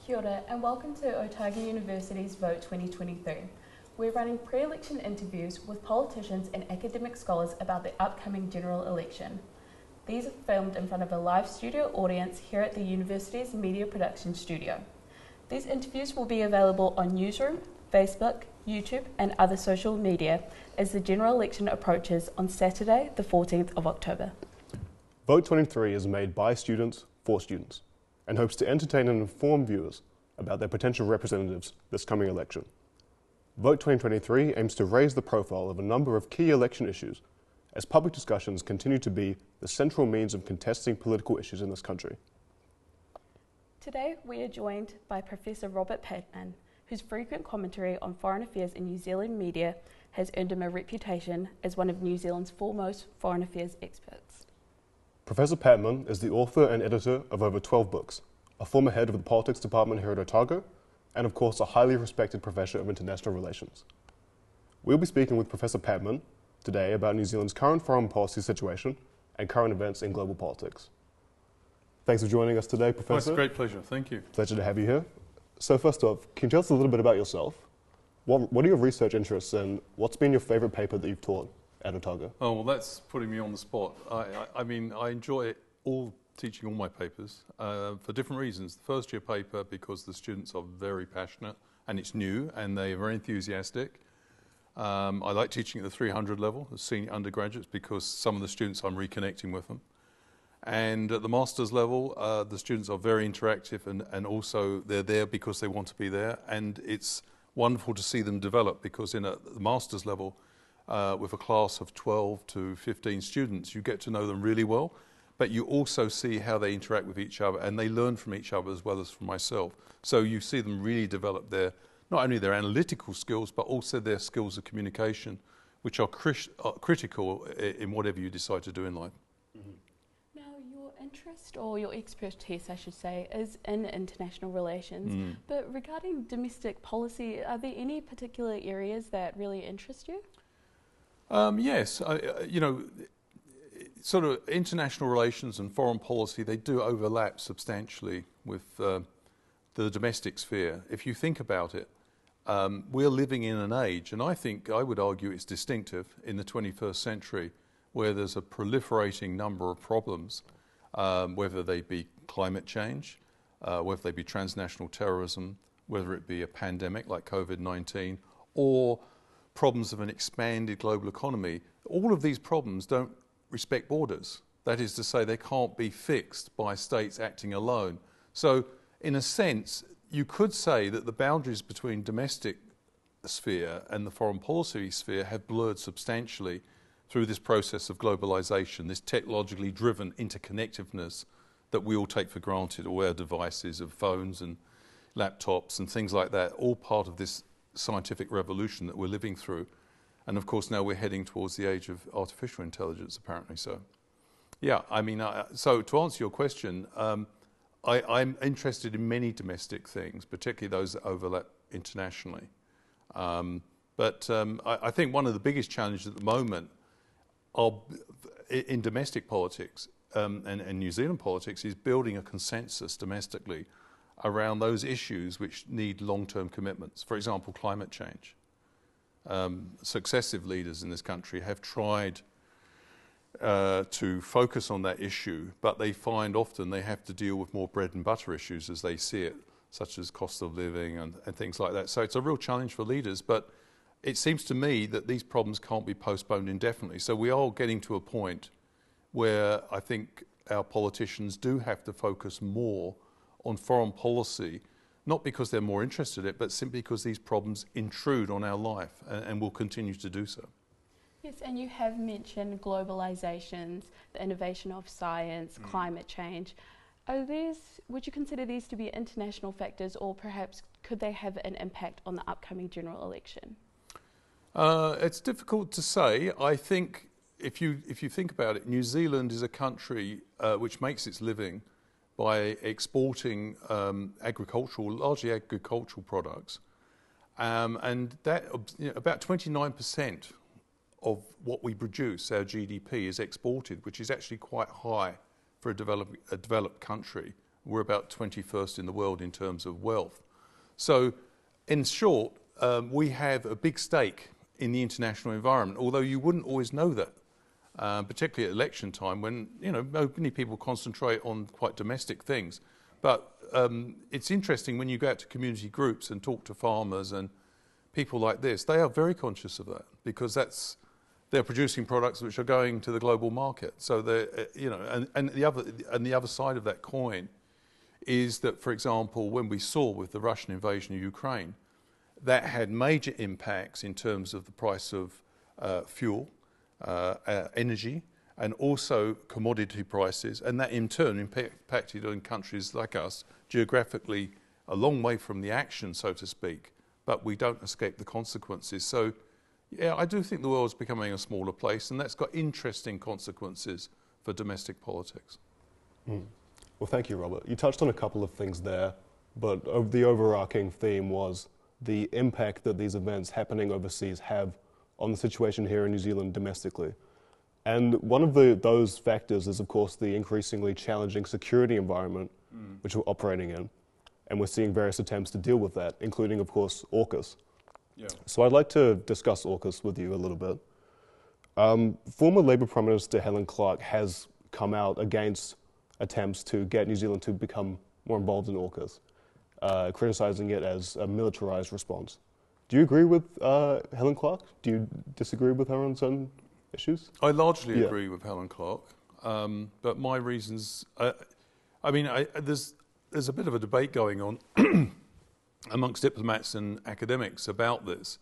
Kia ora and welcome to Otago University's Vote 2023. We're running pre-election interviews with politicians and academic scholars about the upcoming general election. These are filmed in front of a live studio audience here at the university's media production studio. These interviews will be available on Newsroom, Facebook, YouTube and other social media as the general election approaches on Saturday, the 14th of October. Vote 23 is made by students for students and hopes to entertain and inform viewers about their potential representatives this coming election. Vote 2023 aims to raise the profile of a number of key election issues as public discussions continue to be the central means of contesting political issues in this country. Today we are joined by Professor Robert Patman, whose frequent commentary on foreign affairs in New Zealand media has earned him a reputation as one of New Zealand's foremost foreign affairs experts. Professor Patman is the author and editor of over 12 books, a former head of the politics department here at Otago, and of course a highly respected professor of international relations. We'll be speaking with Professor Patman today about New Zealand's current foreign policy situation and current events in global politics. Thanks for joining us today, Professor. Oh, it's a great pleasure, thank you. Pleasure to have you here. So first off, can you tell us a little bit about yourself? What are your research interests and what's been your favourite paper that you've taught at Otago? Oh, well, that's putting me on the spot. I mean, I enjoy teaching all my papers for different reasons. The first year paper, because the students are very passionate and it's new and they're very enthusiastic. I like teaching at the 300 level, the senior undergraduates, because some of the students I'm reconnecting with them. And at the master's level, the students are very interactive and also they're there because they want to be there. And it's wonderful to see them develop because in the master's level, with a class of 12 to 15 students, you get to know them really well, but you also see how they interact with each other and they learn from each other as well as from myself. So you see them really develop not only their analytical skills, but also their skills of communication, which are critical in whatever you decide to do in life. Mm-hmm. Now, your interest, or your expertise, I should say, is in international relations. But regarding domestic policy, are there any particular areas that really interest you? Yes, you know, sort of international relations and foreign policy, they do overlap substantially with the domestic sphere. If you think about it, we're living in an age, and I would argue it's distinctive in the 21st century, where there's a proliferating number of problems, whether they be climate change, whether they be transnational terrorism, whether it be a pandemic like COVID-19, or problems of an expanded global economy. All of these problems don't respect borders. That is to say, they can't be fixed by states acting alone. So, in a sense, you could say that the boundaries between domestic sphere and the foreign policy sphere have blurred substantially through this process of globalization, this technologically driven interconnectedness that we all take for granted, all our devices of phones and laptops and things like that, all part of this scientific revolution that we're living through. And of course now we're heading towards the age of artificial intelligence, apparently. So yeah, I mean, so to answer your question, I'm interested in many domestic things, particularly those that overlap internationally. But I think one of the biggest challenges at the moment in domestic politics and New Zealand politics is building a consensus domestically around those issues which need long-term commitments. For example, climate change. Successive leaders in this country have tried to focus on that issue, but they find often they have to deal with more bread and butter issues as they see it, such as cost of living and things like that. So it's a real challenge for leaders, but it seems to me that these problems can't be postponed indefinitely. So we are getting to a point where I think our politicians do have to focus more on foreign policy, not because they're more interested in it, but simply because these problems intrude on our life and will continue to do so. Yes, and you have mentioned globalizations, the innovation of science, climate change. Would you consider these to be international factors, or perhaps could they have an impact on the upcoming general election? It's difficult to say. I think if you think about it, New Zealand is a country which makes its living by exporting largely agricultural products, and that about 29% of what we produce, our GDP, is exported, which is actually quite high for a developed country We're about 21st in the world in terms of wealth. So, in short, we have a big stake in the international environment, although you wouldn't always know that, particularly at election time when, many people concentrate on quite domestic things. But it's interesting when you go out to community groups and talk to farmers and people like this, they are very conscious of that because they're producing products which are going to the global market. So and the other side of that coin is that, for example, when we saw with the Russian invasion of Ukraine, that had major impacts in terms of the price of fuel, energy, and also commodity prices, and that in turn impacted on countries like us, geographically a long way from the action, so to speak, but we don't escape the consequences. So, yeah, I do think the world's becoming a smaller place, and that's got interesting consequences for domestic politics. Mm. Well, thank you, Robert. You touched on a couple of things there, but the overarching theme was the impact that these events happening overseas have on the situation here in New Zealand domestically. And one of those factors is, of course, the increasingly challenging security environment which we're operating in. And we're seeing various attempts to deal with that, including, of course, AUKUS. Yeah. So I'd like to discuss AUKUS with you a little bit. Former Labour Prime Minister Helen Clark has come out against attempts to get New Zealand to become more involved in AUKUS, criticising it as a militarised response. Do you agree with Helen Clark? Do you disagree with her on certain issues? I largely agree with Helen Clark, but my reasons... there's a bit of a debate going on amongst diplomats and academics about this.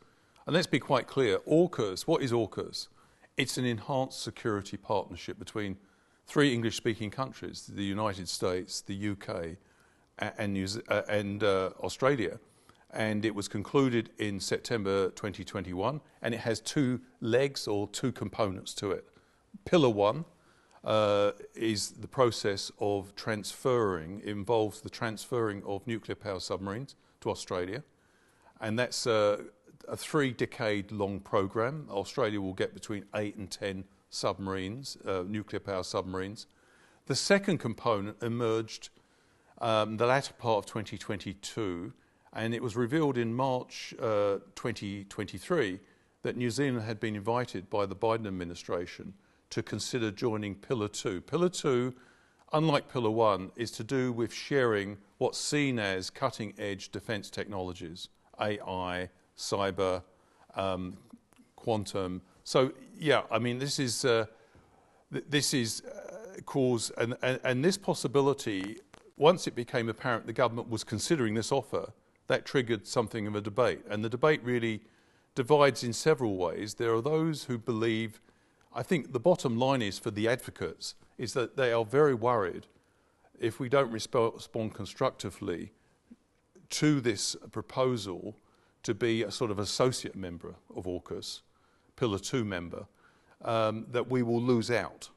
And let's be quite clear, AUKUS, what is AUKUS? It's an enhanced security partnership between three English-speaking countries, the United States, the UK, and Australia. And it was concluded in September 2021, and it has two legs or two components to it. Pillar one is the process of involves the transferring of nuclear power submarines to Australia, and that's a 3-decade-long program. Australia will get between 8 and 10 submarines, nuclear power submarines. The second component emerged the latter part of 2022, and it was revealed in March 2023 that New Zealand had been invited by the Biden administration to consider joining Pillar 2. Pillar 2, unlike Pillar 1, is to do with sharing what's seen as cutting-edge defence technologies, AI, cyber, quantum. So, yeah, I mean, this is cause, and this possibility, once it became apparent the government was considering this offer, that triggered something of a debate. And the debate really divides in several ways. There are those who believe, I think the bottom line is for the advocates, is that they are very worried if we don't respond constructively to this proposal to be a sort of associate member of AUKUS, Pillar 2 member, that we will lose out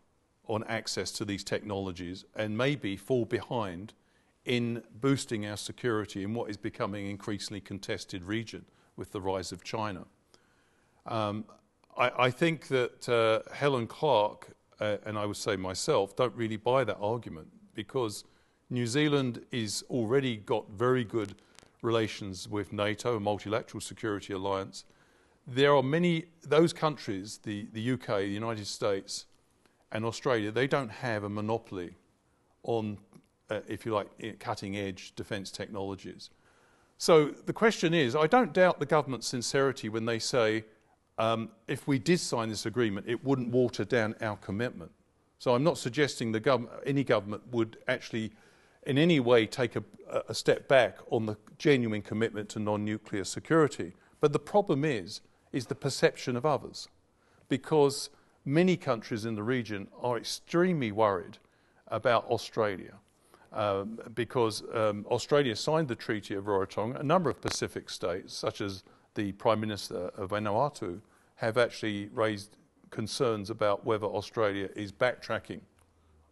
on access to these technologies and maybe fall behind in boosting our security in what is becoming an increasingly contested region with the rise of China. I think that Helen Clark, and I would say myself, don't really buy that argument because New Zealand is already got very good relations with NATO, a multilateral security alliance. There are many, those countries, the UK, the United States, and Australia, they don't have a monopoly on, if you like, cutting-edge defence technologies. So the question is, I don't doubt the government's sincerity when they say, if we did sign this agreement, it wouldn't water down our commitment. So I'm not suggesting any government would actually in any way take a step back on the genuine commitment to non-nuclear security. But the problem is the perception of others, because many countries in the region are extremely worried about Australia, because Australia signed the Treaty of Rarotonga. A number of Pacific states, such as the Prime Minister of Vanuatu, have actually raised concerns about whether Australia is backtracking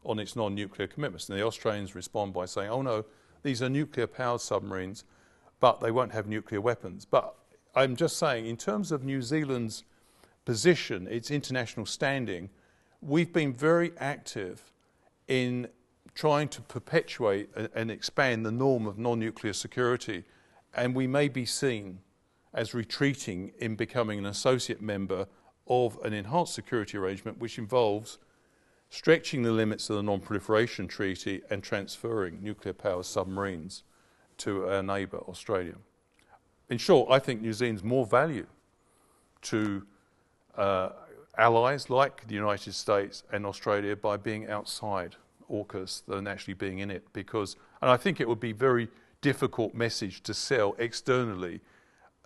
on its non-nuclear commitments. And the Australians respond by saying, oh no, these are nuclear-powered submarines, but they won't have nuclear weapons. But I'm just saying, in terms of New Zealand's position, its international standing, we've been very active in trying to perpetuate and expand the norm of non-nuclear security, and we may be seen as retreating in becoming an associate member of an enhanced security arrangement which involves stretching the limits of the Non-Proliferation Treaty and transferring nuclear power submarines to our neighbour, Australia. In short, I think New Zealand's more value to allies like the United States and Australia by being outside AUKUS than actually being in it, because, and I think it would be a very difficult message to sell externally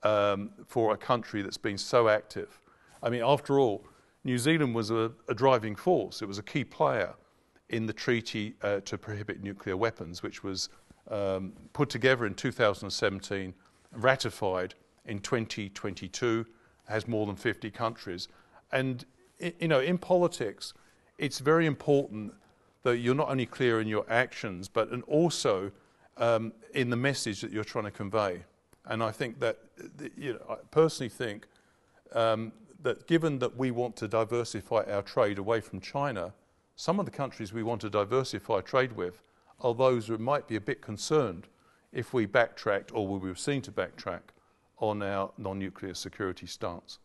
for a country that's been so active. I mean, after all, New Zealand was a driving force. It was a key player in the treaty to prohibit nuclear weapons, which was put together in 2017, ratified in 2022, has more than 50 countries. And, you know, in politics, it's very important that you're not only clear in your actions, but and also in the message that you're trying to convey. And I think that, you know, I personally think that given that we want to diversify our trade away from China, some of the countries we want to diversify trade with are those who might be a bit concerned if we backtracked, or we were seen to backtrack, on our non-nuclear security stance.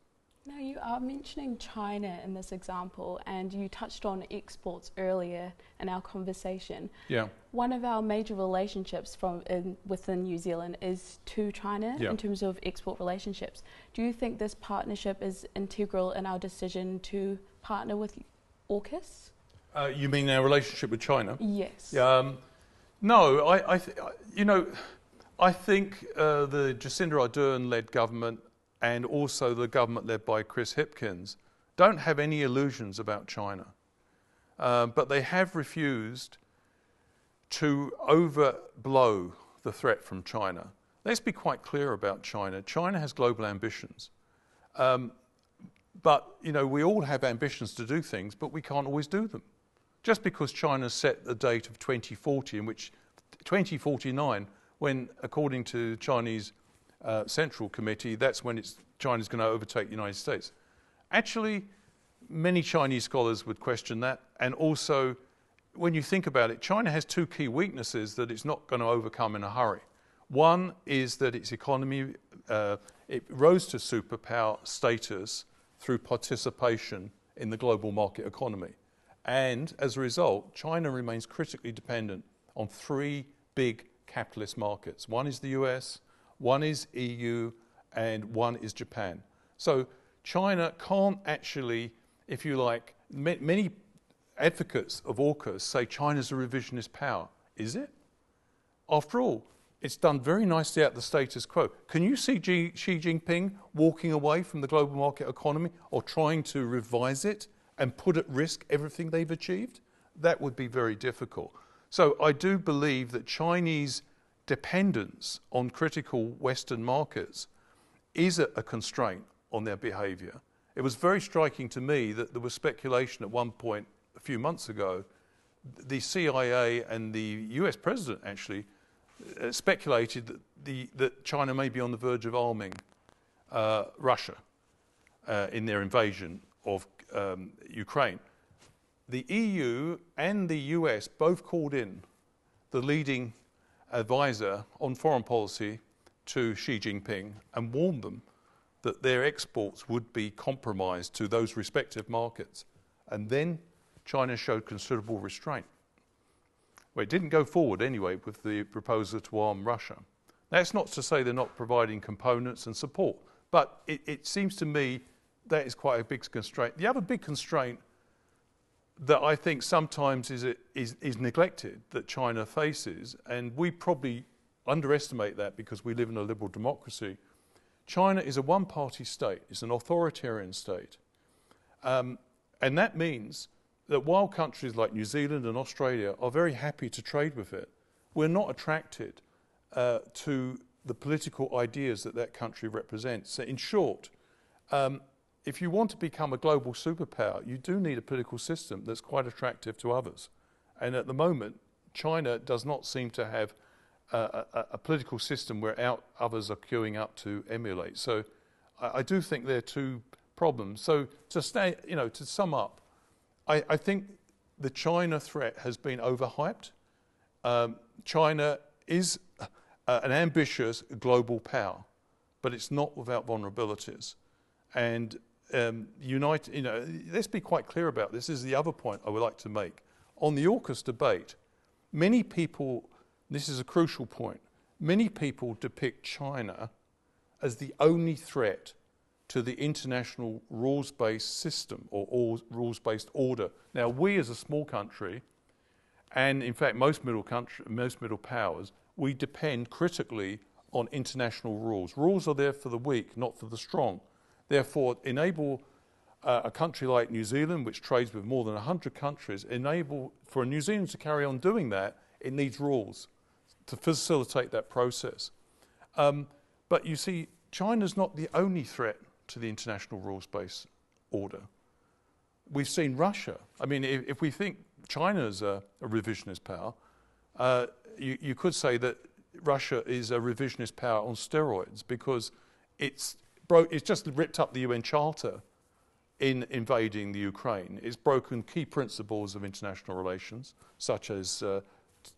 Now, you are mentioning China in this example, and you touched on exports earlier in our conversation. Yeah. One of our major relationships within New Zealand is to China in terms of export relationships. Do you think this partnership is integral in our decision to partner with AUKUS? You mean our relationship with China? Yes. No, I think the Jacinda Ardern-led government and also the government led by Chris Hipkins don't have any illusions about China. But they have refused to overblow the threat from China. Let's be quite clear about China. China has global ambitions. But, you know, we all have ambitions to do things, but we can't always do them. Just because China set the date of 2040, in which 2049, when, according to Chinese Central Committee, that's when China's going to overtake the United States. Actually, many Chinese scholars would question that. And also, when you think about it, China has two key weaknesses that it's not going to overcome in a hurry. One is that its economy, it rose to superpower status through participation in the global market economy. And as a result, China remains critically dependent on three big capitalist markets. One is the US, one is EU, and one is Japan. So China can't actually, if you like, many advocates of AUKUS say China's a revisionist power. Is it? After all, it's done very nicely at the status quo. Can you see Xi Jinping walking away from the global market economy or trying to revise it and put at risk everything they've achieved? That would be very difficult. So I do believe that Chinese dependence on critical Western markets is a constraint on their behaviour. It was very striking to me that there was speculation at one point a few months ago, the CIA and the US president actually speculated that China may be on the verge of arming Russia in their invasion of Ukraine. The EU and the US both called in the leading advisor on foreign policy to Xi Jinping and warned them that their exports would be compromised to those respective markets. And then China showed considerable restraint. Well, it didn't go forward anyway with the proposal to arm Russia. That's not to say they're not providing components and support, but it seems to me that is quite a big constraint. The other big constraint that I think sometimes is neglected that China faces, and we probably underestimate that because we live in a liberal democracy. China is a one-party state. It's an authoritarian state. And that means that while countries like New Zealand and Australia are very happy to trade with it, we're not attracted to the political ideas that country represents. So in short, if you want to become a global superpower, you do need a political system that's quite attractive to others. And at the moment, China does not seem to have a political system where others are queuing up to emulate. So I do think there are two problems. So to sum up, I think the China threat has been overhyped. China is an ambitious global power, but it's not without vulnerabilities. And let's be quite clear about this. This is the other point I would like to make. On the AUKUS debate, many people, this is a crucial point, many people depict China as the only threat to the international rules-based system or rules-based order. Now, we as a small country, and in fact most middle powers, we depend critically on international rules. Rules are there for the weak, not for the strong. Therefore, enable a country like New Zealand, which trades with more than 100 countries, for New Zealand to carry on doing that, it needs rules to facilitate that process. But you see, China's not the only threat to the international rules-based order. We've seen Russia. I mean, if we think China's a revisionist power, you could say that Russia is a revisionist power on steroids because it's just ripped up the UN Charter in invading the Ukraine. It's broken key principles of international relations, such as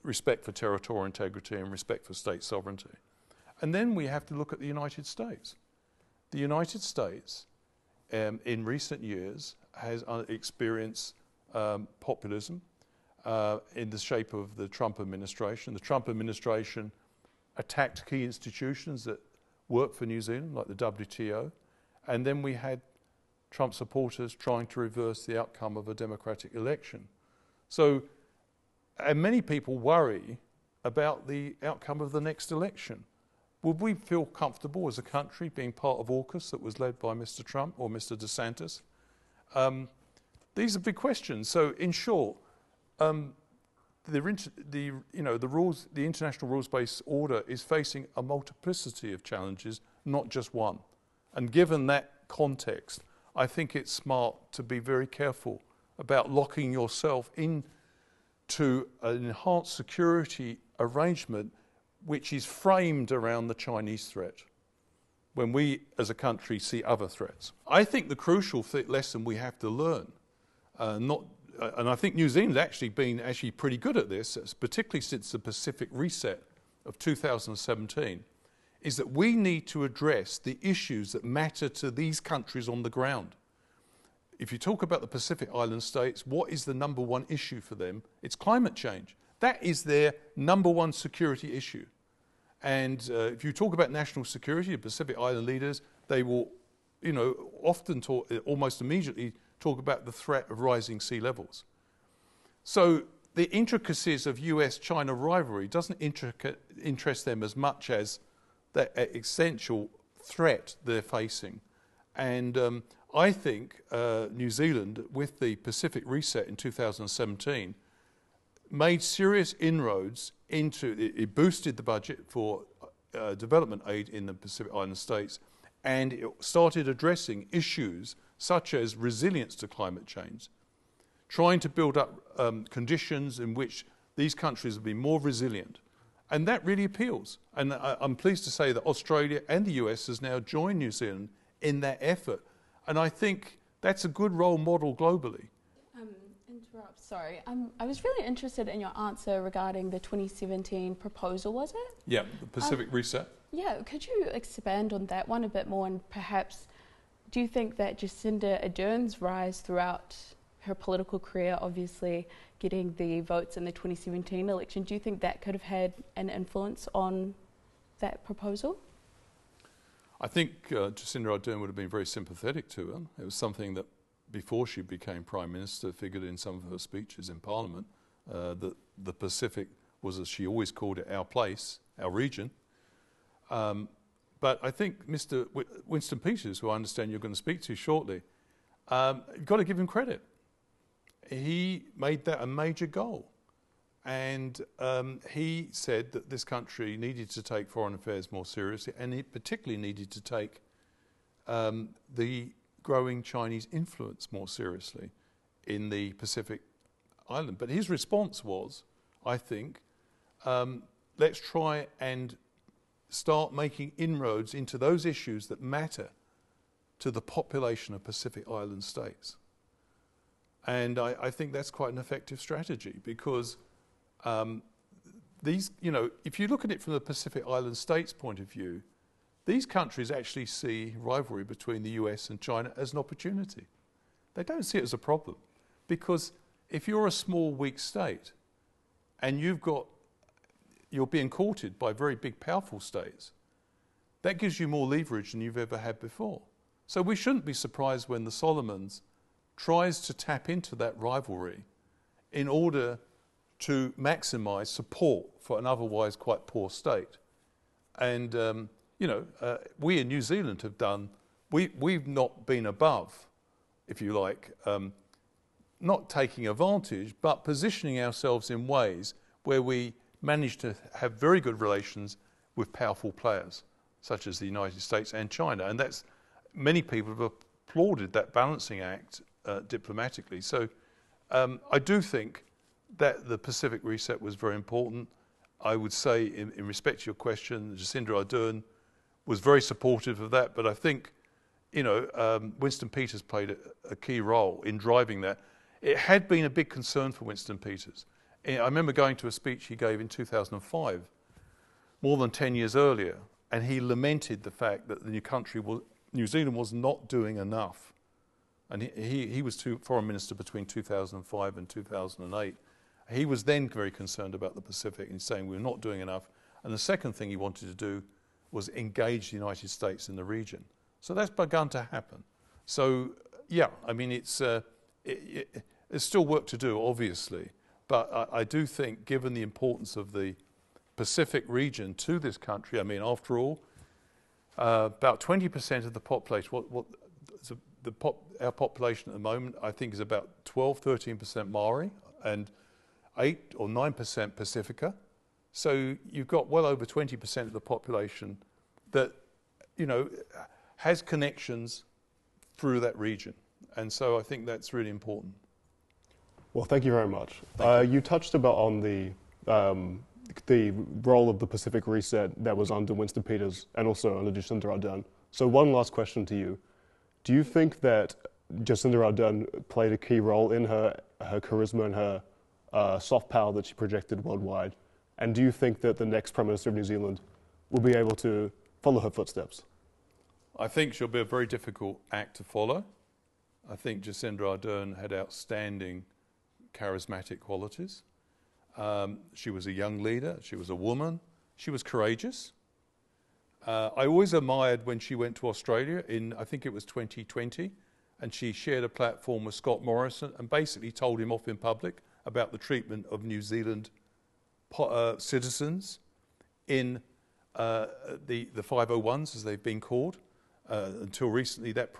respect for territorial integrity and respect for state sovereignty. And then we have to look at the United States. The United States, in recent years, has experienced populism in the shape of the Trump administration. The Trump administration attacked key institutions that work for New Zealand, like the WTO, and then we had Trump supporters trying to reverse the outcome of a democratic election. So, and many people worry about the outcome of the next election. Would we feel comfortable as a country being part of AUKUS that was led by Mr. Trump or Mr. DeSantis? These are big questions. So, in short, the international rules-based order is facing a multiplicity of challenges, not just one. And given that context, I think it's smart to be very careful about locking yourself into an enhanced security arrangement which is framed around the Chinese threat when we as a country see other threats. I think the crucial lesson we have to learn, and I think New Zealand's actually been pretty good at this, particularly since the Pacific Reset of 2017, is that we need to address the issues that matter to these countries on the ground. If you talk about the Pacific Island states, what is the number one issue for them? It's climate change. That is their number one security issue. And if you talk about national security, the Pacific Island leaders, they will, often talk, almost immediately talk about the threat of rising sea levels. So the intricacies of US-China rivalry doesn't interest them as much as the essential threat they're facing. And I think New Zealand, with the Pacific Reset in 2017, made serious inroads into, it boosted the budget for development aid in the Pacific Island states, and it started addressing issues such as resilience to climate change, trying to build up conditions in which these countries will be more resilient. And that really appeals. And I'm pleased to say that Australia and the US has now joined New Zealand in that effort. And I think that's a good role model globally. Sorry, I was really interested in your answer regarding the 2017 proposal, was it? Yeah, the Pacific Reset. Yeah, could you expand on that one a bit more, and perhaps do you think that Jacinda Ardern's rise throughout her political career, obviously getting the votes in the 2017 election, do you think that could have had an influence on that proposal? I think Jacinda Ardern would have been very sympathetic to her. It was something that before she became Prime Minister figured in some of her speeches in Parliament, that the Pacific was, as she always called it, our place, our region. But I think Mr. Winston Peters, who I understand you're going to speak to shortly, you've got to give him credit. He made that a major goal. And he said that this country needed to take foreign affairs more seriously, and it particularly needed to take the growing Chinese influence more seriously in the Pacific Island. But his response was, I think, let's try and start making inroads into those issues that matter to the population of Pacific Island states. And I think that's quite an effective strategy because these, if you look at it from the Pacific Island states' point of view, these countries actually see rivalry between the US and China as an opportunity. They don't see it as a problem because if you're a small, weak state and you're being courted by very big, powerful states, that gives you more leverage than you've ever had before. So we shouldn't be surprised when the Solomons tries to tap into that rivalry in order to maximise support for an otherwise quite poor state. And, we in New Zealand have done, we've not been above, if you like, not taking advantage, but positioning ourselves in ways where we manage to have very good relations with powerful players, such as the United States and China. And that's, many people have applauded that balancing act diplomatically. So I do think that the Pacific reset was very important. I would say, in respect to your question, Jacinda Ardern was very supportive of that, but I think, Winston Peters played a key role in driving that. It had been a big concern for Winston Peters. I remember going to a speech he gave in 2005, more than 10 years earlier, and he lamented the fact that the New Zealand was not doing enough. And he was foreign minister between 2005 and 2008. He was then very concerned about the Pacific and saying we're not doing enough. And the second thing he wanted to do was engage the United States in the region. So that's begun to happen. So, yeah, I mean, there's still work to do, obviously. But I do think, given the importance of the Pacific region to this country, I mean, after all, about 20% of the population, our population at the moment, I think, is about 13% Maori and 8 or 9% Pacifica. So you've got well over 20% of the population that, has connections through that region. And so I think that's really important. Well, thank you very much. You touched about on the role of the Pacific reset that was under Winston Peters and also under Jacinda Ardern. So one last question to you. Do you think that Jacinda Ardern played a key role in her charisma and her soft power that she projected worldwide? And do you think that the next Prime Minister of New Zealand will be able to follow her footsteps? I think she'll be a very difficult act to follow. I think Jacinda Ardern had outstanding charismatic qualities. She was a young leader. She was a woman. She was courageous. I always admired when she went to Australia in, I think it was 2020, and she shared a platform with Scott Morrison and basically told him off in public about the treatment of New Zealand citizens in the 501s, as they've been called. Until recently, that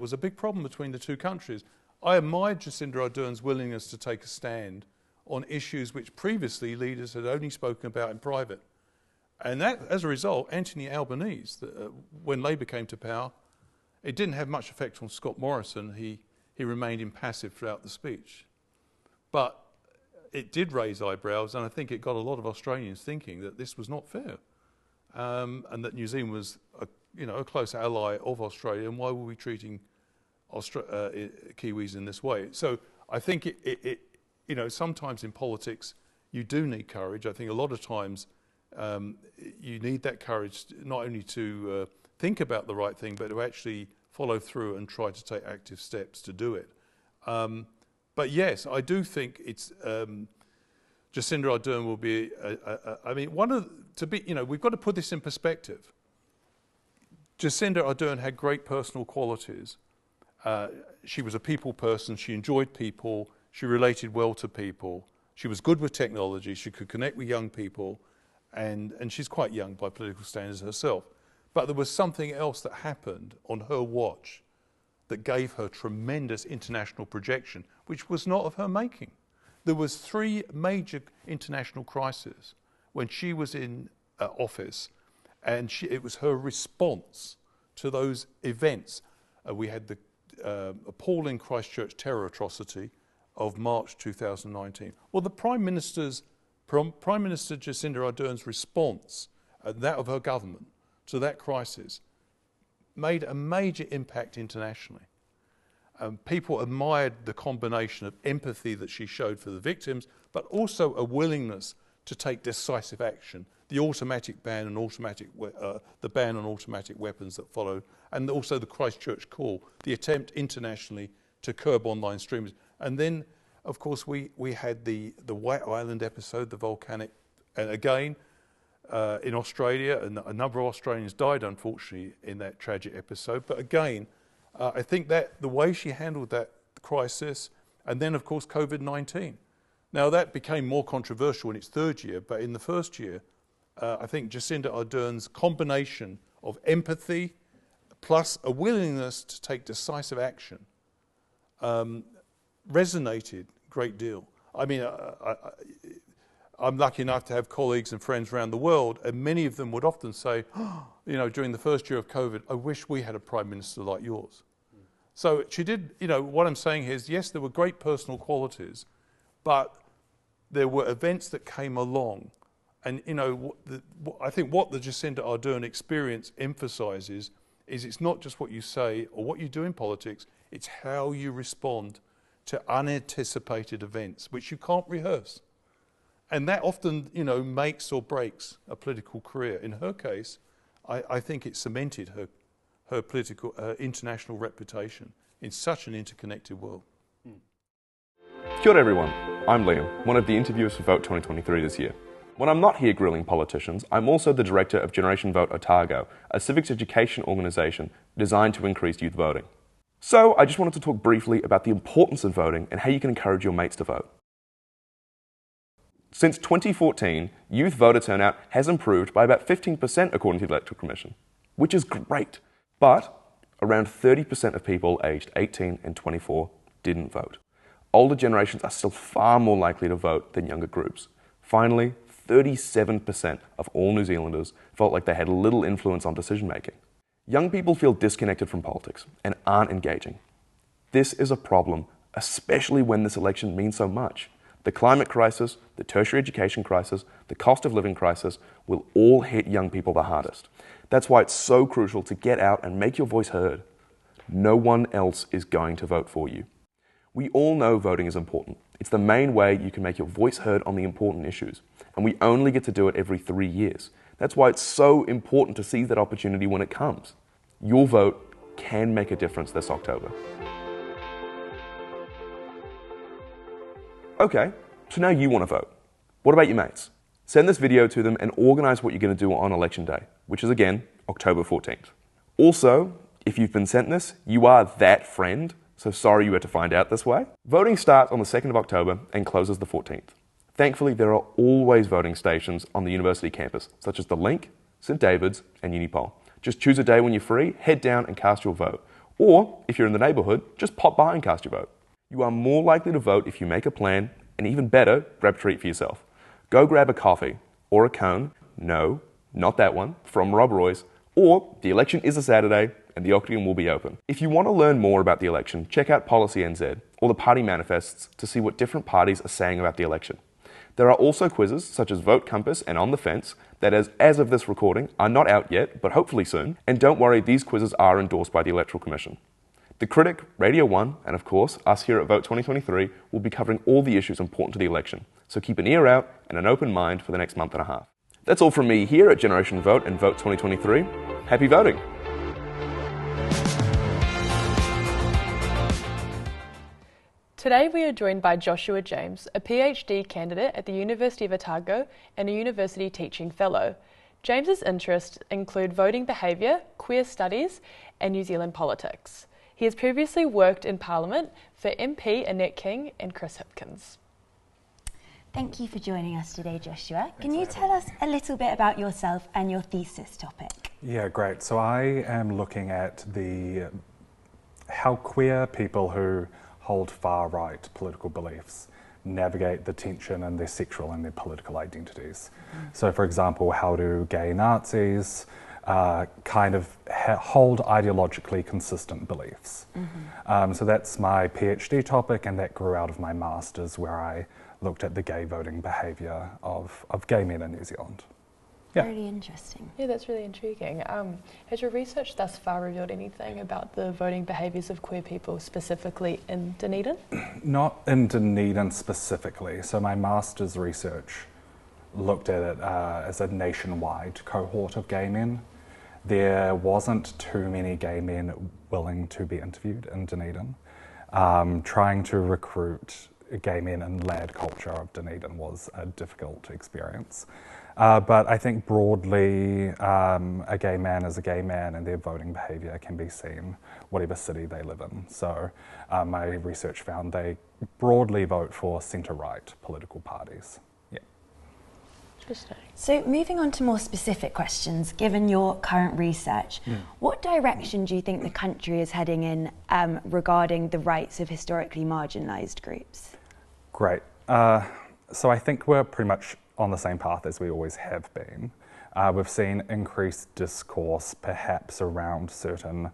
was a big problem between the two countries. I admired Jacinda Ardern's willingness to take a stand on issues which previously leaders had only spoken about in private. And that, as a result, Anthony Albanese, when Labour came to power, it didn't have much effect on Scott Morrison. He remained impassive throughout the speech. But it did raise eyebrows, and I think it got a lot of Australians thinking that this was not fair, and that New Zealand was a close ally of Australia, and why were we treating Kiwis in this way? So I think sometimes in politics you do need courage. I think a lot of times you need that courage not only to think about the right thing, but to actually follow through and try to take active steps to do it. But yes, I do think it's Jacinda Ardern will be. We've got to put this in perspective. Jacinda Ardern had great personal qualities. She was a people person. She enjoyed people. She related well to people. She was good with technology. She could connect with young people, and she's quite young by political standards herself. But there was something else that happened on her watch that gave her tremendous international projection, which was not of her making. There was 3 major international crises when she was in office, and it was her response to those events. We had the appalling Christchurch terror atrocity of March 2019. Well, the Prime Minister Jacinda Ardern's response, that of her government, to that crisis made a major impact internationally. People admired the combination of empathy that she showed for the victims, but also a willingness to take decisive action. The automatic ban and the ban on automatic weapons that followed, and also the Christchurch call, the attempt internationally to curb online streamers. And then, of course, we had the White Island episode, the volcanic, and again, in Australia, and a number of Australians died, unfortunately, in that tragic episode. But again, I think that the way she handled that crisis, and then, of course, COVID-19. Now, that became more controversial in its third year, but in the first year, I think Jacinda Ardern's combination of empathy plus a willingness to take decisive action resonated a great deal. I mean, I'm lucky enough to have colleagues and friends around the world, and many of them would often say, oh, you know, during the first year of COVID, I wish we had a Prime Minister like yours. So she did, you know, what I'm saying here is, yes, there were great personal qualities, but there were events that came along. And, you know, I think what the Jacinda Ardern experience emphasises is it's not just what you say or what you do in politics, it's how you respond to unanticipated events, which you can't rehearse. And that often, you know, makes or breaks a political career. In her case, I think it cemented her political, international reputation in such an interconnected world. Kia ora everyone, I'm Liam, one of the interviewers for Vote 2023 this year. When I'm not here grilling politicians, I'm also the director of Generation Vote Otago, a civics education organisation designed to increase youth voting. So I just wanted to talk briefly about the importance of voting and how you can encourage your mates to vote. Since 2014, youth voter turnout has improved by about 15% according to the Electoral Commission, which is great. But around 30% of people aged 18 and 24 didn't vote. Older generations are still far more likely to vote than younger groups. Finally, 37% of all New Zealanders felt like they had little influence on decision making. Young people feel disconnected from politics and aren't engaging. This is a problem, especially when this election means so much. The climate crisis, the tertiary education crisis, the cost of living crisis will all hit young people the hardest. That's why it's so crucial to get out and make your voice heard. No one else is going to vote for you. We all know voting is important. It's the main way you can make your voice heard on the important issues, and we only get to do it every 3 years. That's why it's so important to seize that opportunity when it comes. Your vote can make a difference this October. Okay, so now you want to vote. What about your mates? Send this video to them and organise what you're going to do on Election Day, which is again, October 14th. Also, if you've been sent this, you are that friend, so sorry you had to find out this way. Voting starts on the 2nd of October and closes the 14th. Thankfully, there are always voting stations on the university campus, such as the Link, St David's and Unipol. Just choose a day when you're free, head down and cast your vote. Or, if you're in the neighbourhood, just pop by and cast your vote. You are more likely to vote if you make a plan, and even better, grab a treat for yourself. Go grab a coffee, or a cone, no, not that one, from Rob Roy's, or the election is a Saturday and the Octagon will be open. If you want to learn more about the election, check out Policy NZ or the party manifests to see what different parties are saying about the election. There are also quizzes such as Vote Compass and On the Fence that as of this recording are not out yet, but hopefully soon. And don't worry, these quizzes are endorsed by the Electoral Commission. The Critic, Radio 1, and of course, us here at Vote 2023 will be covering all the issues important to the election. So keep an ear out and an open mind for the next month and a half. That's all from me here at Generation Vote and Vote 2023. Happy voting! Today we are joined by Joshua James, a PhD candidate at the University of Otago and a University Teaching Fellow. James's interests include voting behaviour, queer studies and New Zealand politics. He has previously worked in Parliament for MP Annette King and Chris Hipkins. Thank you for joining us today, Joshua. Can you tell us a little bit about yourself and your thesis topic? Yeah, great. So I am looking at how queer people who hold far-right political beliefs navigate the tension in their sexual and their political identities. So for example, how do gay Nazis hold ideologically consistent beliefs? So that's my PhD topic, and that grew out of my master's where I looked at the gay voting behaviour of gay men in New Zealand. Really interesting. Yeah, that's really intriguing. Has your research thus far revealed anything about the voting behaviours of queer people, specifically in Dunedin? Not in Dunedin specifically. So my master's research looked at it as a nationwide cohort of gay men. There wasn't too many gay men willing to be interviewed in Dunedin. Trying to recruit gay men in lad culture of Dunedin was a difficult experience. But I think broadly, a gay man is a gay man and their voting behaviour can be seen whatever city they live in. So my research found they broadly vote for centre-right political parties. Yeah. Interesting. So moving on to more specific questions, given your current research, what direction do you think the country is heading in regarding the rights of historically marginalised groups? Great. So I think we're pretty much on the same path as we always have been. We've seen increased discourse perhaps around certain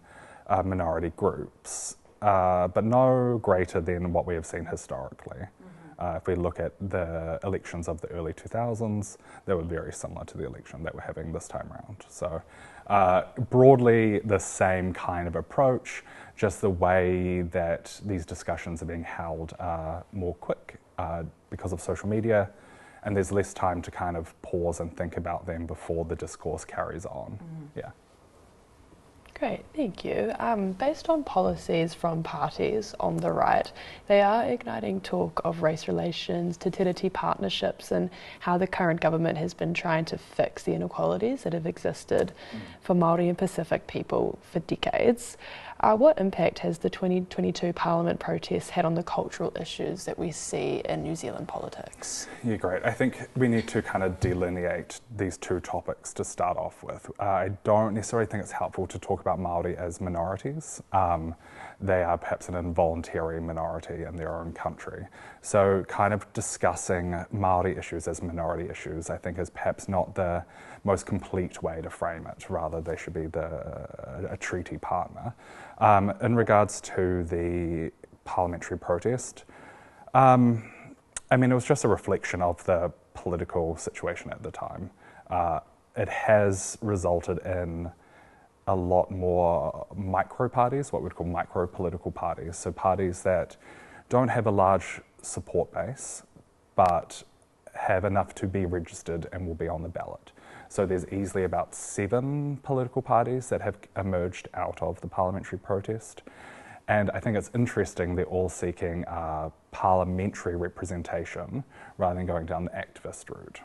minority groups, but no greater than what we have seen historically. If we look at the elections of the early 2000s, they were very similar to the election that we're having this time around. So broadly the same kind of approach, just the way that these discussions are being held are more quick because of social media, and there's less time to kind of pause and think about them before the discourse carries on. Yeah. Great, thank you. Based on policies from parties on the right, they are igniting talk of race relations, te tiriti partnerships, and how the current government has been trying to fix the inequalities that have existed for Māori and Pacific people for decades. What impact has the 2022 Parliament protests had on the cultural issues that we see in New Zealand politics? Yeah, great. I think we need to kind of delineate these two topics to start off with. I don't necessarily think it's helpful to talk about Māori as minorities. They are perhaps an involuntary minority in their own country. So kind of discussing Māori issues as minority issues, I think, is perhaps not the most complete way to frame it. Rather, they should be a treaty partner. In regards to the parliamentary protest, I mean, it was just a reflection of the political situation at the time. It has resulted in a lot more micro parties, what we'd call micro political parties. So parties that don't have a large support base, but have enough to be registered and will be on the ballot. So there's easily about 7 political parties that have emerged out of the parliamentary protest. And I think it's interesting they're all seeking parliamentary representation rather than going down the activist route.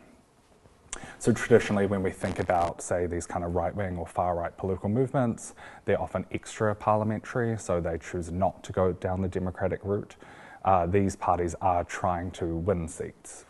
So traditionally when we think about, say, these kind of right-wing or far-right political movements, they're often extra parliamentary, so they choose not to go down the democratic route. These parties are trying to win seats,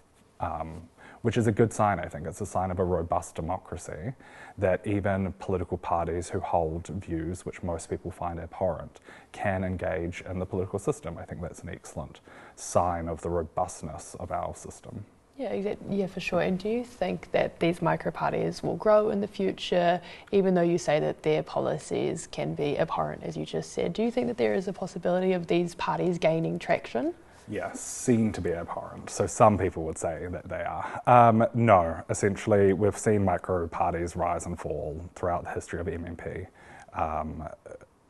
which is a good sign, I think. It's a sign of a robust democracy, that even political parties who hold views which most people find abhorrent can engage in the political system. I think that's an excellent sign of the robustness of our system. Yeah, for sure. And do you think that these micro-parties will grow in the future, even though you say that their policies can be abhorrent, as you just said? Do you think that there is a possibility of these parties gaining traction? Yes, seem to be abhorrent. So some people would say that they are. No, essentially we've seen micro-parties rise and fall throughout the history of MMP.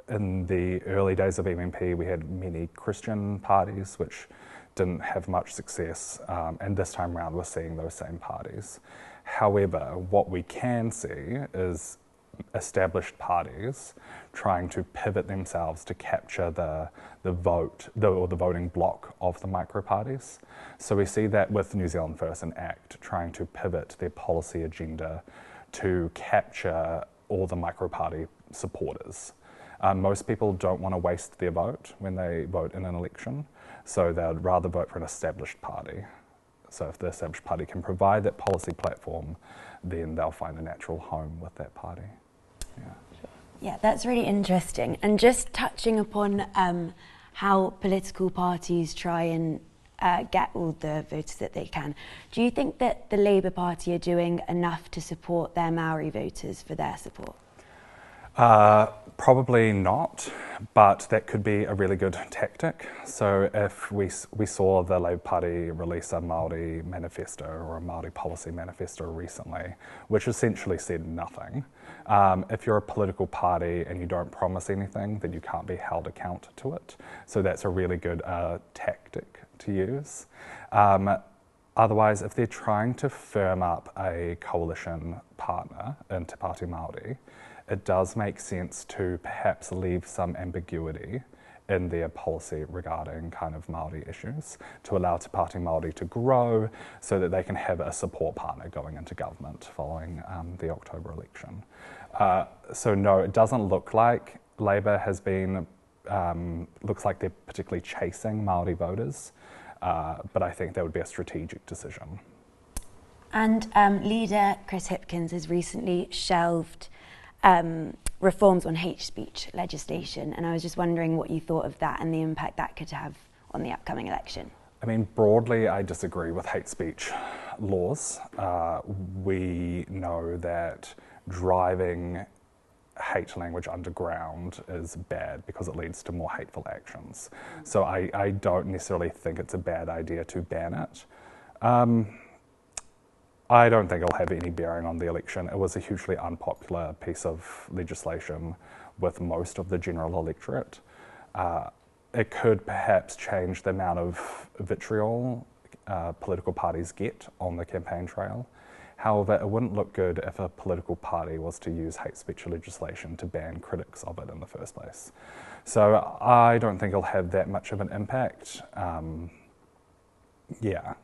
In the early days of MMP, we had many Christian parties which didn't have much success, and this time around we're seeing those same parties. However, what we can see is established parties trying to pivot themselves to capture the voting bloc of the micro parties. So we see that with New Zealand First and ACT trying to pivot their policy agenda to capture all the micro party supporters. Most people don't want to waste their vote when they vote in an election, so they'd rather vote for an established party. So if the established party can provide that policy platform, then they'll find a natural home with that party. Yeah. Yeah, that's really interesting. And just touching upon how political parties try and get all the voters that they can, do you think that the Labour Party are doing enough to support their Maori voters for their support? Probably not, but that could be a really good tactic. So if we saw the Labour Party release a Māori manifesto or a Māori policy manifesto recently, which essentially said nothing. If you're a political party and you don't promise anything, then you can't be held account to it. So that's a really good tactic to use. Otherwise, if they're trying to firm up a coalition partner in Te Pāti Māori, it does make sense to perhaps leave some ambiguity in their policy regarding kind of Māori issues to allow Te Pāti Māori to grow so that they can have a support partner going into government following the October election. So no, it doesn't look like Labour has been, looks like they're particularly chasing Māori voters, but I think that would be a strategic decision. And leader Chris Hipkins has recently shelved reforms on hate speech legislation, and I was just wondering what you thought of that and the impact that could have on the upcoming election. I mean, broadly, I disagree with hate speech laws. We know that driving hate language underground is bad because it leads to more hateful actions. So I don't necessarily think it's a bad idea to ban it. I don't think it'll have any bearing on the election. It was a hugely unpopular piece of legislation with most of the general electorate. It could perhaps change the amount of vitriol political parties get on the campaign trail. However, it wouldn't look good if a political party was to use hate speech legislation to ban critics of it in the first place. So I don't think it'll have that much of an impact. Yeah.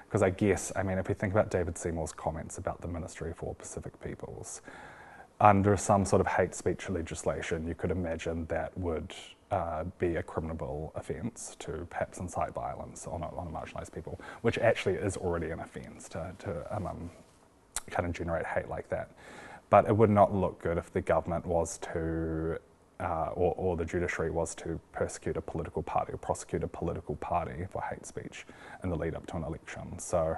Because I guess, I mean, if we think about David Seymour's comments about the Ministry for Pacific Peoples, under some sort of hate speech legislation, you could imagine that would be a criminal offence to perhaps incite violence on a marginalised people, which actually is already an offence to kind of generate hate like that. But it would not look good if the government was to or the judiciary was to persecute a political party or prosecute a political party for hate speech in the lead up to an election. So,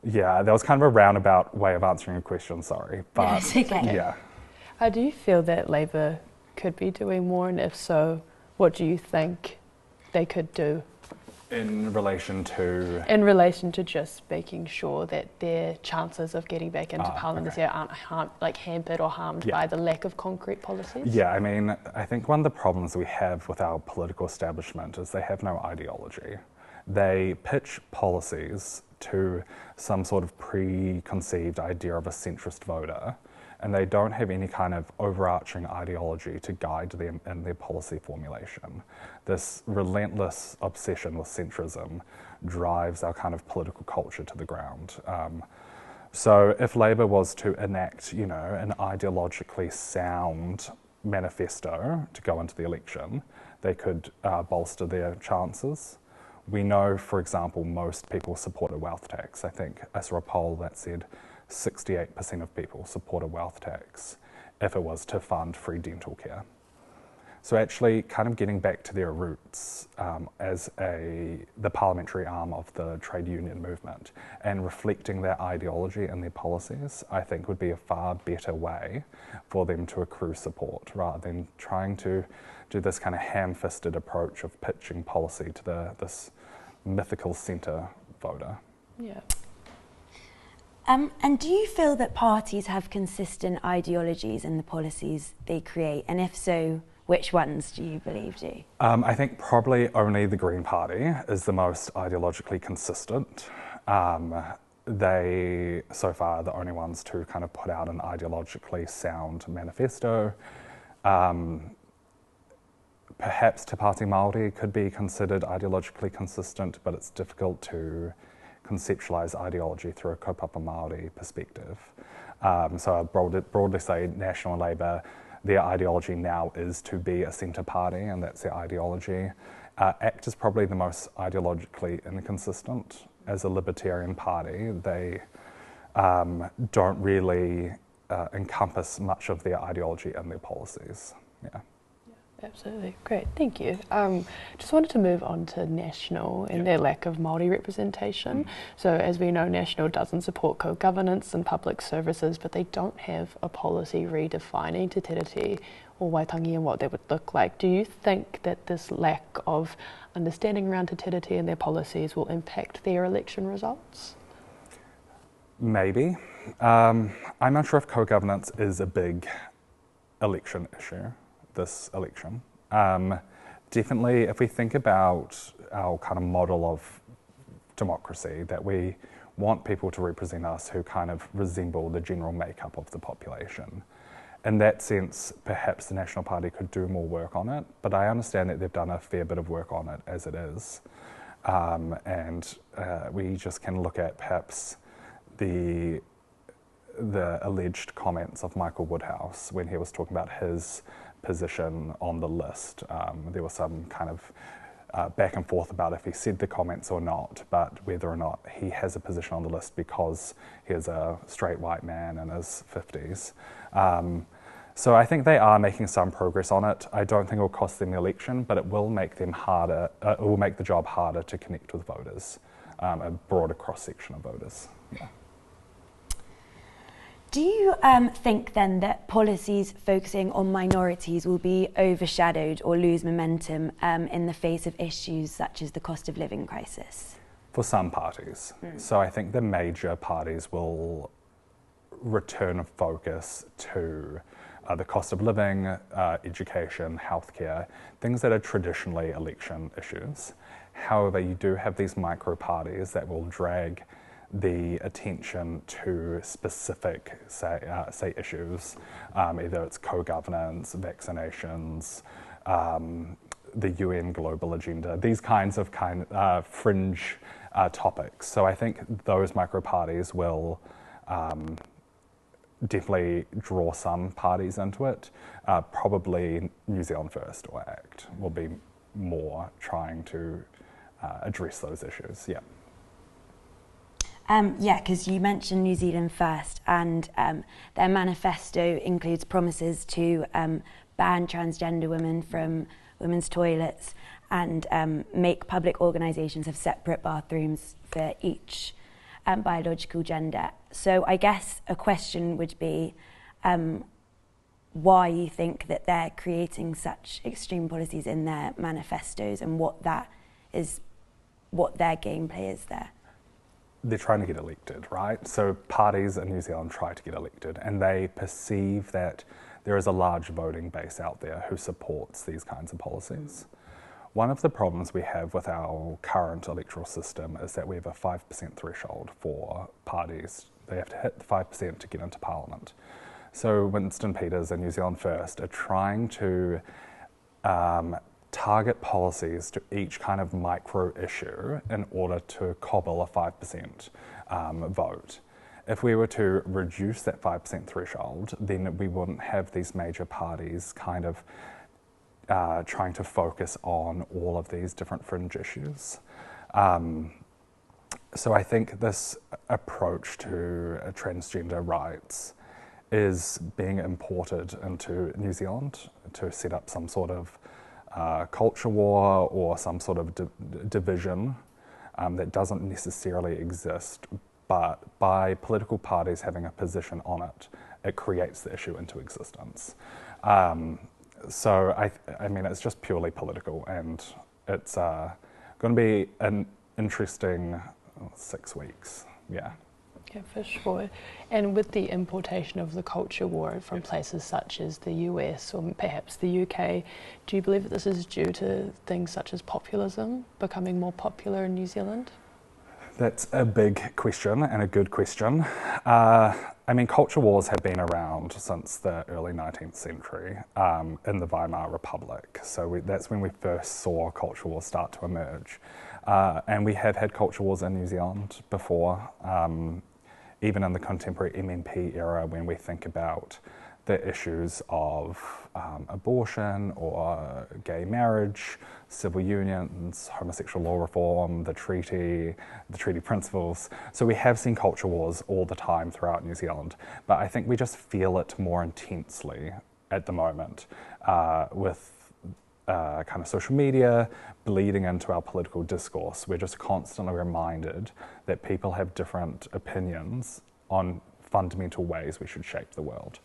yeah, that was kind of a roundabout way of answering your question, sorry. But That's okay. Yeah. Do you feel that Labour could be doing more, and if so, what do you think they could do? In relation to? In relation to just making sure that their chances of getting back into Parliament this year aren't hampered or harmed by the lack of concrete policies? Yeah, I mean, I think one of the problems we have with our political establishment is they have no ideology. They pitch policies to some sort of preconceived idea of a centrist voter, and they don't have any kind of overarching ideology to guide them in their policy formulation. This relentless obsession with centrism drives our kind of political culture to the ground. So if Labour was to enact, you know, an ideologically sound manifesto to go into the election, they could bolster their chances. We know, for example, most people support a wealth tax. I think I saw a poll that said 68% of people support a wealth tax if it was to fund free dental care. So actually kind of getting back to their roots as the parliamentary arm of the trade union movement and reflecting their ideology and their policies, I think would be a far better way for them to accrue support rather than trying to do this kind of ham-fisted approach of pitching policy to this mythical centre voter. Yeah. And do you feel that parties have consistent ideologies in the policies they create? And if so, which ones do you believe do? I think probably only the Green Party is the most ideologically consistent. They, so far, are the only ones to kind of put out an ideologically sound manifesto. Perhaps Te Pāti Māori could be considered ideologically consistent, but it's difficult to conceptualise ideology through a kaupapa Māori perspective. So I'd broadly say National Labour, their ideology now is to be a centre party, and that's their ideology. ACT is probably the most ideologically inconsistent. As a libertarian party, they don't really encompass much of their ideology and their policies. Yeah. Absolutely, great, thank you. Just wanted to move on to National and their lack of Māori representation. So as we know, National doesn't support co-governance and public services, but they don't have a policy redefining te tiriti or Waitangi and what that would look like. Do you think that this lack of understanding around te tiriti and their policies will impact their election results? Maybe. I'm not sure if co-governance is a big election issue, this election. Definitely, if we think about our kind of model of democracy, that we want people to represent us who kind of resemble the general makeup of the population. In that sense, perhaps the National Party could do more work on it, but I understand that they've done a fair bit of work on it as it is. We just can look at perhaps the alleged comments of Michael Woodhouse when he was talking about his position on the list. There was some kind of back and forth about if he said the comments or not, but whether or not he has a position on the list because he is a straight white man in his 50s. So I think they are making some progress on it. I don't think it will cost them the election, but it will make them harder. It will make the job harder to connect with voters, a broader cross-section of voters. Yeah. Do you think then that policies focusing on minorities will be overshadowed or lose momentum in the face of issues such as the cost of living crisis? For some parties. So I think the major parties will return a focus to the cost of living, education, healthcare, things that are traditionally election issues. However, you do have these micro parties that will drag the attention to specific, say issues, either it's co-governance, vaccinations, the UN global agenda, these kinds of fringe topics. So I think those micro parties will definitely draw some parties into it. Probably New Zealand First or ACT will be more trying to address those issues. Yeah. Yeah, because you mentioned New Zealand First, and their manifesto includes promises to ban transgender women from women's toilets and make public organisations have separate bathrooms for each biological gender. So I guess a question would be why you think that they're creating such extreme policies in their manifestos and what their gameplay is there. They're trying to get elected, right? So parties in New Zealand try to get elected, and they perceive that there is a large voting base out there who supports these kinds of policies. One of the problems we have with our current electoral system is that we have a 5% threshold for parties. They have to hit 5% to get into Parliament. So Winston Peters and New Zealand First are trying to target policies to each kind of micro issue in order to cobble a 5% vote. If we were to reduce that 5% threshold, then we wouldn't have these major parties kind of trying to focus on all of these different fringe issues. So I think this approach to transgender rights is being imported into New Zealand to set up some sort of culture war or some sort of division that doesn't necessarily exist, but by political parties having a position on it, it creates the issue into existence. So I mean, it's just purely political, and it's going to be an interesting 6 weeks. Yeah. Yeah, for sure. And with the importation of the culture war from places such as the US or perhaps the UK, do you believe that this is due to things such as populism becoming more popular in New Zealand? That's a big question and a good question. I mean, culture wars have been around since the early 19th century in the Weimar Republic. So that's when we first saw culture wars start to emerge. And we have had culture wars in New Zealand before, even in the contemporary MMP era, when we think about the issues of abortion or gay marriage, civil unions, homosexual law reform, the treaty principles. So we have seen culture wars all the time throughout New Zealand, but I think we just feel it more intensely at the moment with kind of social media bleeding into our political discourse. We're just constantly reminded that people have different opinions on fundamental ways we should shape the world.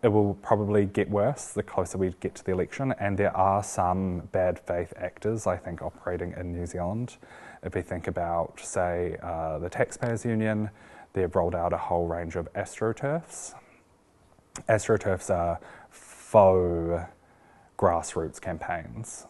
It will probably get worse the closer we get to the election, and there are some bad faith actors, I think, operating in New Zealand. If we think about, say, the Taxpayers Union, they've rolled out a whole range of astroturfs. Astroturfs are faux grassroots campaigns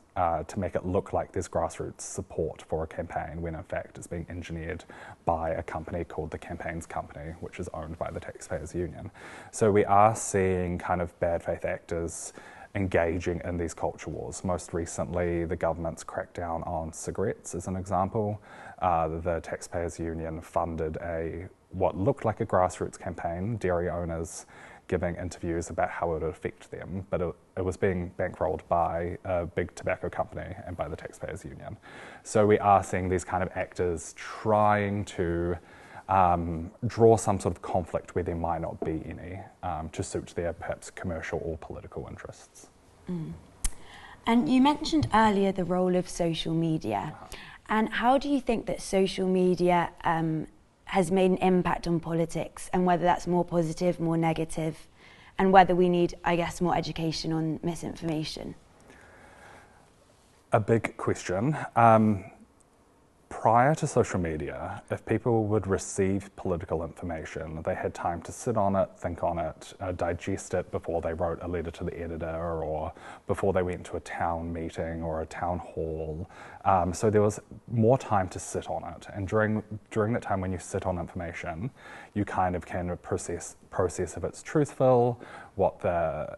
to make it look like there's grassroots support for a campaign when in fact it's being engineered by a company called the Campaigns Company, which is owned by the Taxpayers Union. So we are seeing kind of bad faith actors engaging in these culture wars. Most recently, the government's crackdown on cigarettes is an example. The Taxpayers Union funded what looked like a grassroots campaign, dairy owners giving interviews about how it would affect them, but it was being bankrolled by a big tobacco company and by the Taxpayers Union. So we are seeing these kind of actors trying to draw some sort of conflict where there might not be any to suit their perhaps commercial or political interests. Mm. And you mentioned earlier the role of social media. And how do you think that social media has made an impact on politics, and whether that's more positive, more negative, and whether we need, I guess, more education on misinformation? A big question. Prior to social media, if people would receive political information, they had time to sit on it, think on it, digest it before they wrote a letter to the editor or before they went to a town meeting or a town hall. So there was more time to sit on it. And during that time when you sit on information, you kind of can process if it's truthful, what the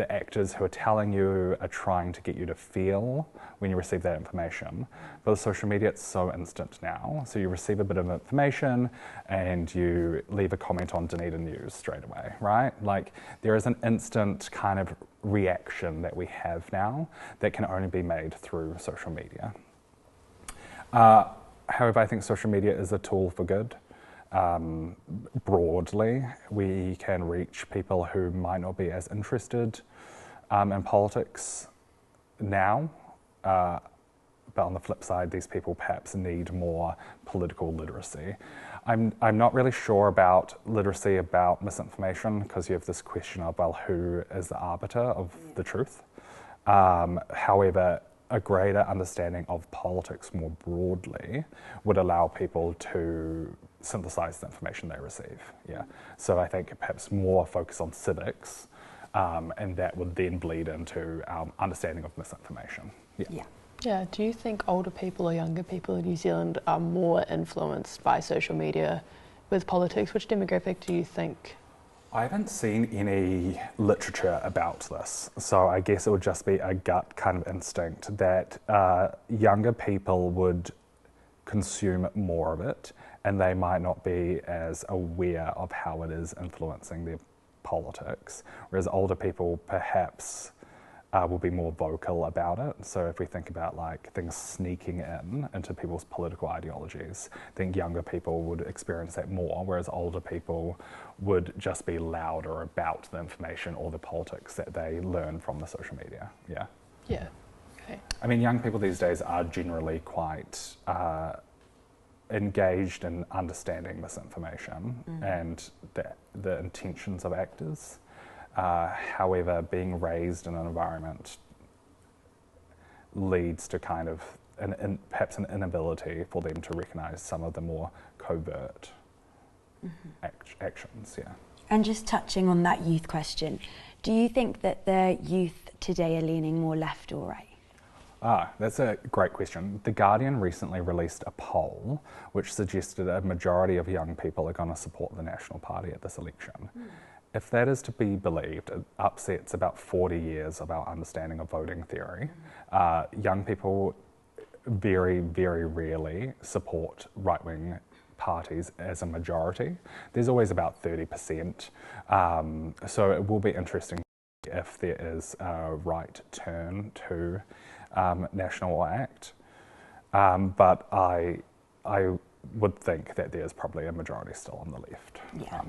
actors who are telling you are trying to get you to feel when you receive that information. But with social media, it's so instant now. So you receive a bit of information and you leave a comment on Dunedin News straight away, right? Like there is an instant kind of reaction that we have now that can only be made through social media. However, I think social media is a tool for good. Broadly, we can reach people who might not be as interested in politics now, but on the flip side, these people perhaps need more political literacy. I'm not really sure about literacy about misinformation, because you have this question of, well, who is the arbiter of the truth? However, a greater understanding of politics more broadly would allow people to synthesize the information they receive. Yeah. So I think perhaps more focus on civics, and that would then bleed into our understanding of misinformation. Yeah. Yeah. Do you think older people or younger people in New Zealand are more influenced by social media with politics? Which demographic do you think? I haven't seen any literature about this, so I guess it would just be a gut kind of instinct that younger people would consume more of it, and they might not be as aware of how it is influencing their politics, whereas older people perhaps will be more vocal about it. So if we think about like things sneaking into people's political ideologies, I think younger people would experience that more, whereas older people would just be louder about the information or the politics that they learn from the social media. Yeah. Yeah. Okay. I mean, young people these days are generally quite engaged in understanding misinformation and the intentions of actors. However, being raised in an environment leads to kind of perhaps an inability for them to recognise some of the more covert actions. Yeah. And just touching on that youth question, do you think that the youth today are leaning more left or right? That's a great question. The Guardian recently released a poll which suggested a majority of young people are going to support the National Party at this election. If that is to be believed, it upsets about 40 years of our understanding of voting theory. Young people very, very rarely support right-wing parties as a majority. There's always about 30%. So it will be interesting if there is a right turn to National or ACT. But I would think that there's probably a majority still on the left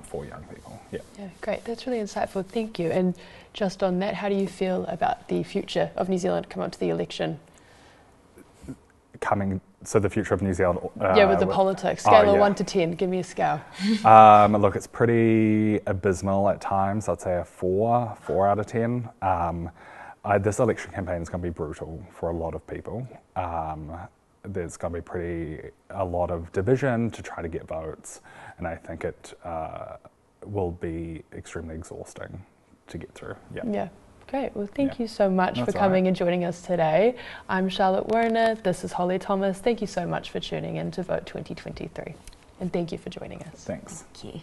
for young people. Yeah. Yeah, great. That's really insightful. Thank you. And just on that, how do you feel about the future of New Zealand coming up to the election? So the future of New Zealand. With the politics, scale of 1 to 10. Give me a scale. Look, it's pretty abysmal at times. I'd say a 4 out of 10. This election campaign is going to be brutal for a lot of people. There's going to be a lot of division to try to get votes, and I think it will be extremely exhausting to get through. Yeah. Great. Well, thank you so much for coming and joining us today. I'm Charlotte Werner. This is Holly Thomas. Thank you so much for tuning in to Vote 2023. And thank you for joining us. Thanks. Thank you.